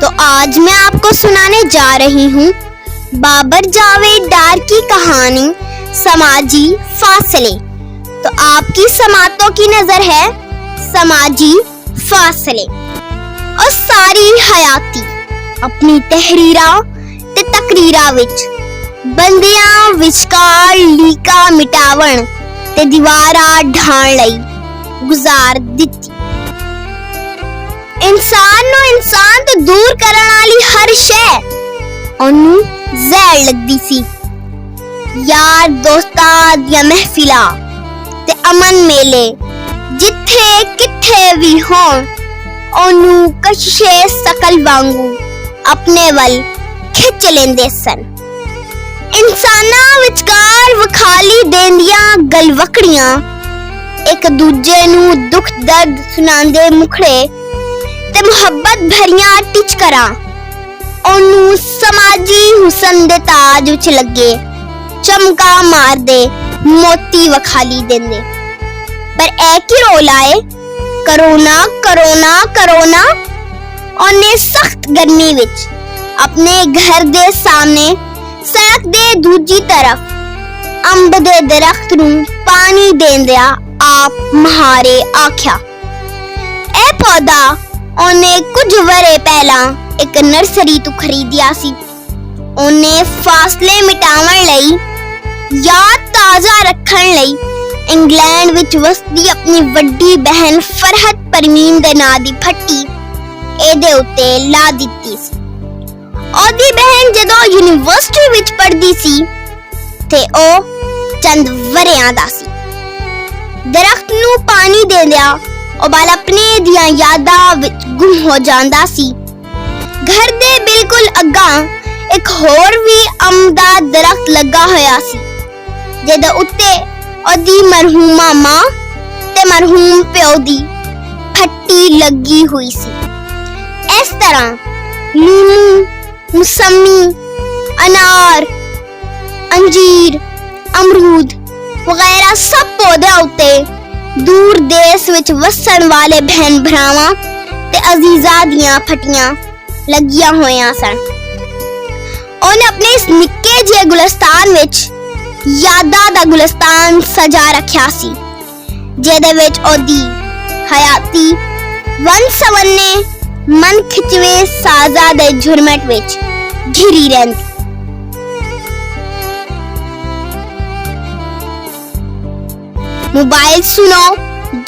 तो आज मैं आपको सुनाने जा रही हूँ बाबर जावेद डार की कहानी समाजी फासले। तो आपकी समातों की नजर है समाजी फासले और सारी हयाती अपनी तहरीरा ते तकरीरा विच बंदियां विचकार लीका मिटावण ते दीवारा ढाण लई गुजार दिती। इंसान नो इंसान तो दूर करन वाली हर शै ओनू जहर लगदी सी। यार दोस्तां दियां महफिलां ते अमन मेले जिथे किथे भी होण ओनू कशिशे सकल वांगू अपने वल खिच लेंदे सन। इंसानां विचकार वखाली देंदियां गलवकड़ियां एक दूजे नू दुख दर्द सुनांदे मुखड़े ते मुहब्बत भरियां टिचकरां ओनू समाजी हुसन दे ताज विच लगे चमका मारदे मोती वखाली देंदे। पर ऐ की रोला है करोना करोना करोना। ओने सख्त गर्मी विच अपने घर दे सामने सड़क दे दूजी तरफ अंब दे दरख्त नू पानी देंदिया आप महारे आख्या। ए पौधा ओने कुछ वरे पहला एक नर्सरी तो खरीदिया सी। ओने फासले मिटावण लई याद ताजा रखण लई इंग्लैंड विच वसदी अपनी वड्डी बहन फरहत परमीन दे नां दी फट्टी एदे उत्ते ला दित्ती सी। ओदी बहन जदों यूनिवर्सिटी विच पढ़दी सी ते ओ चंद वरियां दा सी। दरख्त नू पानी देंदिया ओ बाल अपने दियां यादां विच गुम हो जांदा सी। घर दे बिल्कुल अग्गा एक होर भी अंब दा दरख्त लगा होया सी जेदे उत्ते ओदी मरहूमा मां ते मरहूम प्यो दी फट्टी लगी हुई सी। इस तरह लीमू, मुसम्मी, अनार, अंजीर, अमरूद वगैरह सब पौधे उत्ते दूर देश विच वसन वाले बहन भरावां ते अजीजा दियां फटियां लगियां होयां सन। ओने अपने इस निक्के जे गुलस्तान विच यादा दा गुलस्तान सजा रखिया सी जेदे विच ओदी हयाती वन सवन्ने मन खिचवे साजा दे झुरमट विच घिरी रहंदी। मोबाइल सुनो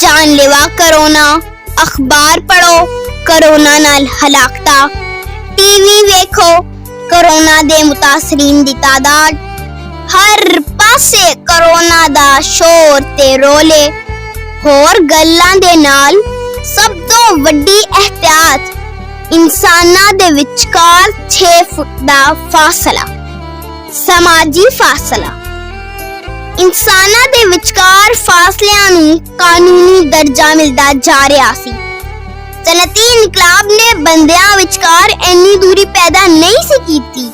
जानलेवा करोना, अखबार पढ़ो करोना नाल हलाकता, टीवी वेखो करोना दे मुतासरीन दी तादाद, हर पासे करोना दा शोर ते रोले। होर गल्लां दे नाल सब तो वड्डी एहतियात इंसानां दे विचकार 6 फुट दा फासला, समाजी फासला। इंसानां दे विचकार फासलियां नू कानूनी दर्जा मिलदा जा रहा सी। सनती इनकलाब ने बंदियां विचकार इन्नी दूरी पैदा नहीं सी कीती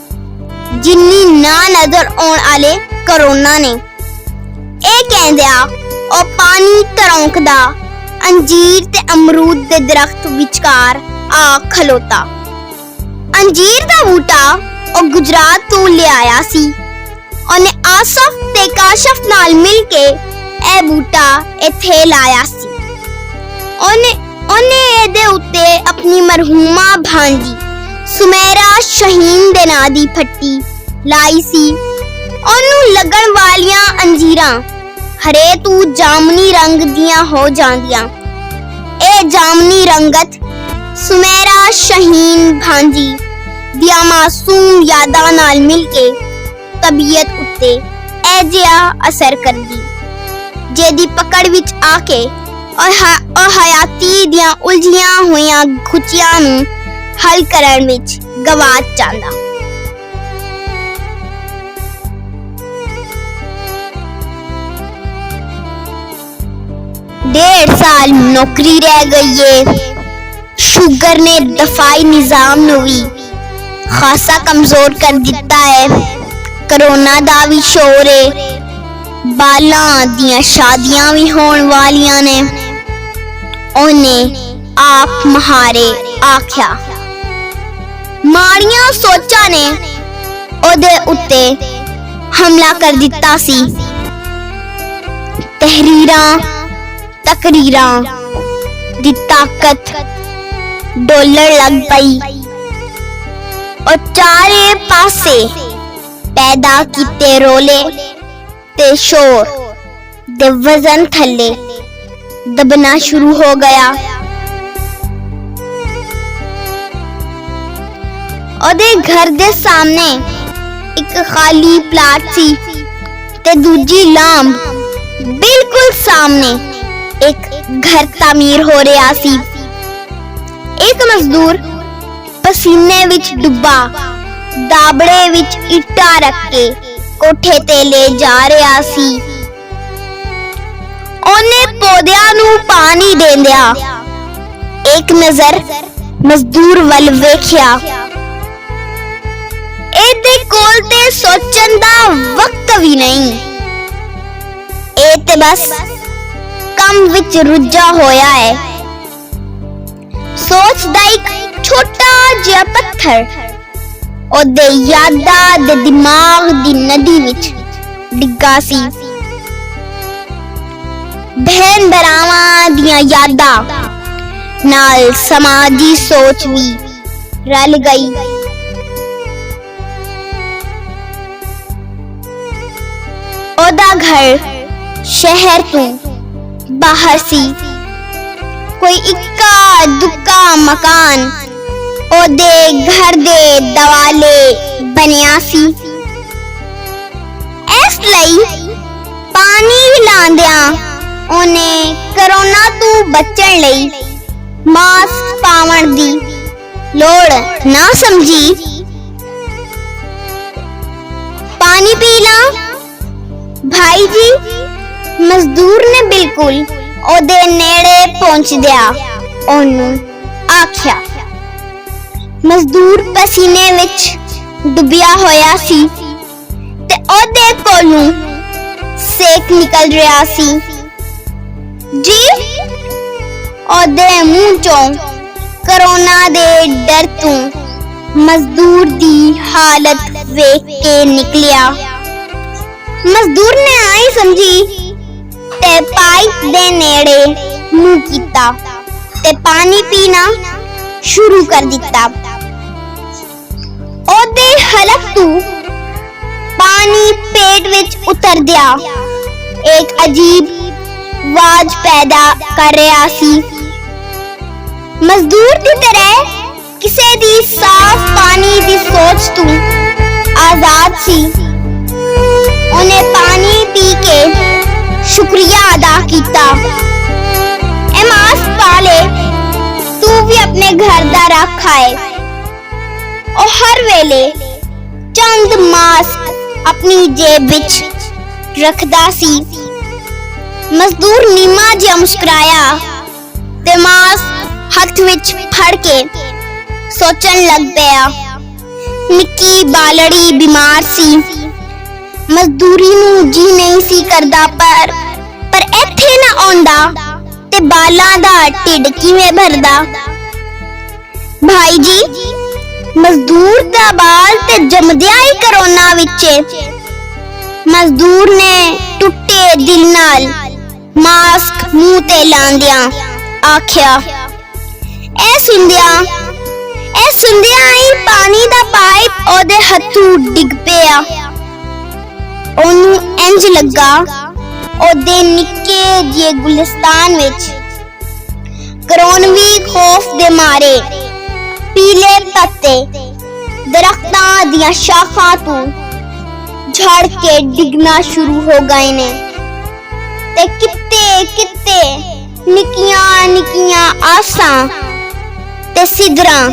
जिन्नी ना नजर आउण आले करोना ने। ए कहंदिया ओ पानी तरौंकदा अंजीर ते अमरूद दे दरख्त विचकार आ खलोता। अंजीर दा बूटा ओ गुजरात तो ले आया सी। ओने आसफ ते काशफ नाल मिल के ए बूटा इथे लाया सी। ओने एदे उत्ते अपनी मरहूमा भांजी सुमेरा शहीन दे नां दी फट्टी लाई सी। ओनू लगन वालियां अंजीरां हरे तू जामनी रंग दियां हो जांदियां। ए जामनी रंगत सुमेरा शहीन भांजी दिया मासूम यादां नाल मिल के तबीयत उत्ते ऐ जिहा असर करदी जेदी पकड़ विच आके और हयाती दियां उलझियां होइयां खुचियां नू हल करन विच गवाच जांदा। डेढ़ साल नौकरी रह गई है। शुगर ने दफाई निजाम नू भी खासा कमजोर कर दिता है। करोना दा भी शोर है। बालां दियां शादियां भी होण वालियां ने। ओने आप महारे आख्या। ਮਾੜੀਆਂ ਸੋਚਾਂ ਨੇ ਉਹਦੇ ਉੱਤੇ ਹਮਲਾ ਕਰ ਦਿੱਤਾ ਸੀ। ਤਕਰੀਰਾਂ ਦੀ ਤਾਕਤ ਡੋਲਣ ਲੱਗ ਪਈ। ਉਹ ਚਾਰੇ ਪਾਸੇ ਪੈਦਾ ਕੀਤੇ ਰੋਲੇ ਤੇ ਸ਼ੋਰ ਦੇ ਵਜ਼ਨ ਥੱਲੇ ਦਬਣਾ ਸ਼ੁਰੂ ਹੋ ਗਿਆ। ਉਹਦੇ ਘਰ ਦੇ ਸਾਹਮਣੇ ਇੱਕ ਖਾਲੀ ਪਲਾਟ ਸੀ ਤੇ ਦੂਜੀ ਲਾਂਬ ਬਿਲਕੁਲ ਸਾਹਮਣੇ ਇੱਕ ਘਰ ਤਾਮੀਰ ਹੋ ਰਿਹਾ ਸੀ। ਇੱਕ ਮਜ਼ਦੂਰ ਪਸੀਨੇ ਵਿੱਚ ਡੁੱਬਾ ਦਾਬੜੇ ਵਿੱਚ ਇੱਟਾਂ ਰੱਖ ਕੇ ਕੋਠੇ ਤੇ ਲੈ ਜਾ ਰਿਹਾ ਸੀ। ਉਹਨੇ ਪੌਦਿਆਂ ਨੂੰ ਪਾਣੀ ਦੇਂਦਿਆਂ ਇੱਕ ਨਜ਼ਰ ਮਜ਼ਦੂਰ ਵੱਲ ਵੇਖਿਆ। ਇਹਦੇ ਕੋਲ ਤੇ ਸੋਚਣ ਦਾ ਵਕਤ ਵੀ ਨਹੀਂ। ਇਹ ਤੇ ਬਸ ਕੰਮ ਵਿੱਚ ਰੁੱਝਾ ਹੋਇਆ ਹੈ। ਸੋਚ ਦਾ ਇੱਕ ਛੋਟਾ ਜਿਹਾ ਪੱਥਰ ਉਹਦੇ ਯਾਦਾਂ ਦੇ ਦਿਮਾਗ ਦੀ ਨਦੀ ਵਿੱਚ ਡਿੱਗਾ ਸੀ। ਭੈਣ ਭਰਾਵਾਂ ਦੀਆਂ ਯਾਦਾਂ ਨਾਲ ਸਮਾਜੀ ਸੋਚ ਵੀ ਰਲ ਗਈ। ਉਹਦਾ ਘਰ ਸ਼ਹਿਰ ਤੋਂ ਬਾਹਰ ਸੀ। ਕੋਈ ਇੱਕਾ ਦੁੱਕਾ ਮਕਾਨ ਉਹਦੇ ਘਰ ਦੇ ਦਵਾਲੇ ਬਣਿਆ ਸੀ। ਇਸ ਲਈ ਪਾਣੀ ਲਾਂਦਿਆਂ ਉਹਨੇ ਕਰੋਨਾ ਤੋਂ ਬਚਣ ਲਈ ਮਾਸਕ ਪਾਉਣ ਦੀ ਲੋੜ ਨਾ ਸਮਝੀ। ਪਾਣੀ ਪੀ ਲਾਂ ਭਾਈ ਜੀ, ਮਜ਼ਦੂਰ ਨੇ ਬਿਲਕੁਲ ਉਹਦੇ ਨੇੜੇ ਪਹੁੰਚਦਿਆਂ ਉਹਨੂੰ ਆਖਿਆ। ਮਜ਼ਦੂਰ ਪਸੀਨੇ ਵਿੱਚ ਡੁੱਬਿਆ ਹੋਇਆ ਸੀ ਤੇ ਉਹਦੇ ਕੋਲੋਂ ਸੇਕ ਨਿਕਲ ਰਿਹਾ ਸੀ। ਜੀ, ਉਹਦੇ ਮੂੰਹ ਚੋਂ ਕਰੋਨਾ ਦੇ ਡਰ ਤੋਂ ਮਜ਼ਦੂਰ ਦੀ ਹਾਲਤ ਵੇਖ ਕੇ ਨਿਕਲਿਆ। ਮਜ਼ਦੂਰ ਨੇ ਆਈ ਸਮਝੀ ਤੇ ਪਾਈਪ ਦੇ ਨੇੜੇ ਮੂੰਹ ਕੀਤਾ ਤੇ ਪਾਣੀ ਪੀਣਾ ਸ਼ੁਰੂ ਕਰ ਦਿੱਤਾ। ਉਹਦੇ ਹਲਕ ਤੋਂ ਪਾਣੀ ਪੇਟ ਵਿੱਚ ਉਤਰਦਿਆਂ ਇੱਕ ਅਜੀਬ ਆਵਾਜ਼ ਪੈਦਾ ਕਰ ਰਿਹਾ ਸੀ। ਮਜ਼ਦੂਰ ਦੀ ਤਰ੍ਹਾਂ ਕਿਸੇ ਦੀ ਸਾਫ਼ ਪਾਣੀ ਦੀ ਸੋਚ ਤੋਂ ਆਜ਼ਾਦ ਸੀ। ਉਹਨੇ ਪਾਣੀ ਪੀ ਕੇ ਸ਼ੁਕਰੀਆ ਅਦਾ ਕੀਤਾ। ਇਹ ਮਾਸਕ ਪਾ ਲੈ, ਤੂੰ ਵੀ ਆਪਣੇ ਘਰ ਦਾ ਰੱਖਾ ਹੈ। ਉਹ ਹਰ ਵੇਲੇ ਚੰਦ ਮਾਸਕ ਆਪਣੀ ਜੇਬ ਵਿੱਚ ਰੱਖਦਾ ਸੀ। ਮਜ਼ਦੂਰ ਨੀਮਾ ਜਿਹਾ ਮੁਸਕਰਾਇਆ ਤੇ ਮਾਸਕ ਹੱਥ ਵਿੱਚ ਫੜ ਕੇ ਸੋਚਣ ਲੱਗ ਪਿਆ। ਨਿੱਕੀ ਬਾਲੜੀ ਬਿਮਾਰ ਸੀ। ਮਜ਼ਦੂਰੀ ਨੂੰ ਜੀ ਨਹੀਂ ਸੀ ਕਰਦਾ, ਪਰ ਇੱਥੇ ਨਾ ਆਉਂਦਾ ਤੇ ਬਾਲਾਂ ਦਾ ਢਿੱਡ ਕਿਵੇਂ ਭਰਦਾ। ਭਾਈ ਜੀ, ਮਜ਼ਦੂਰ ਦਾ ਬਾਲ ਤੇ ਜੰਮਦਿਆਂ ਹੀ ਕਰੋਨਾ ਵਿੱਚ। ਮਜ਼ਦੂਰ ਨੇ ਟੁੱਟੇ ਦਿਲ ਨਾਲ ਮਾਸਕ ਮੂੰਹ ਤੇ ਲਾਂਦਿਆਂ ਆਖਿਆ। ਇਹ ਸੁਣਦਿਆਂ ਹੀ ਪਾਣੀ ਦਾ ਪਾਈਪ ਉਹਦੇ ਹੱਥੋਂ ਡਿੱਗ ਪਿਆ। ਉਹਨੂੰ ਇੰਜ ਲੱਗਾ ਉਹਦੇ ਨਿੱਕੇ ਜਿਹੇ ਗੁਲਿਸਤਾਨ ਵਿੱਚ ਕਰੋਨਵੀ ਖੌਫ ਦੇ ਮਾਰੇ ਪੀਲੇ ਪੱਤੇ ਦਰਖਤਾਂ ਦੀਆਂ ਸ਼ਾਖਾਂ ਤੋਂ ਝੜ ਕੇ ਡਿੱਗਣਾ ਸ਼ੁਰੂ ਹੋ ਗਏ ਨੇ ਤੇ ਕਿਤੇ ਨਿੱਕੀਆਂ ਆਸਾਂ ਤੇ ਸਿਗਰਾਂ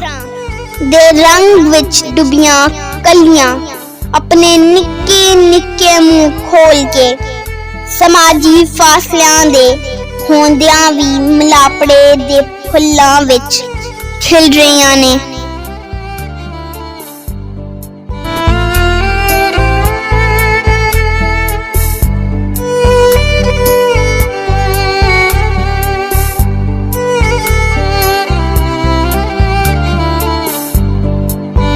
ਦੇ ਰੰਗ ਵਿੱਚ ਡੁੱਬੀਆਂ ਕਲੀਆਂ ਆਪਣੇ ਨਿੱਕੇ ਮੂੰਹ ਖੋਲ ਕੇ ਸਮਾਜੀ ਫਾਸਲਿਆਂ ਦੇ ਹੁੰਦਿਆਂ ਵੀ ਮਲਾਪੜੇ ਦੇ ਫੁੱਲਾਂ ਵਿੱਚ ਖਿਲ ਰਹੀਆਂ ਨੇ।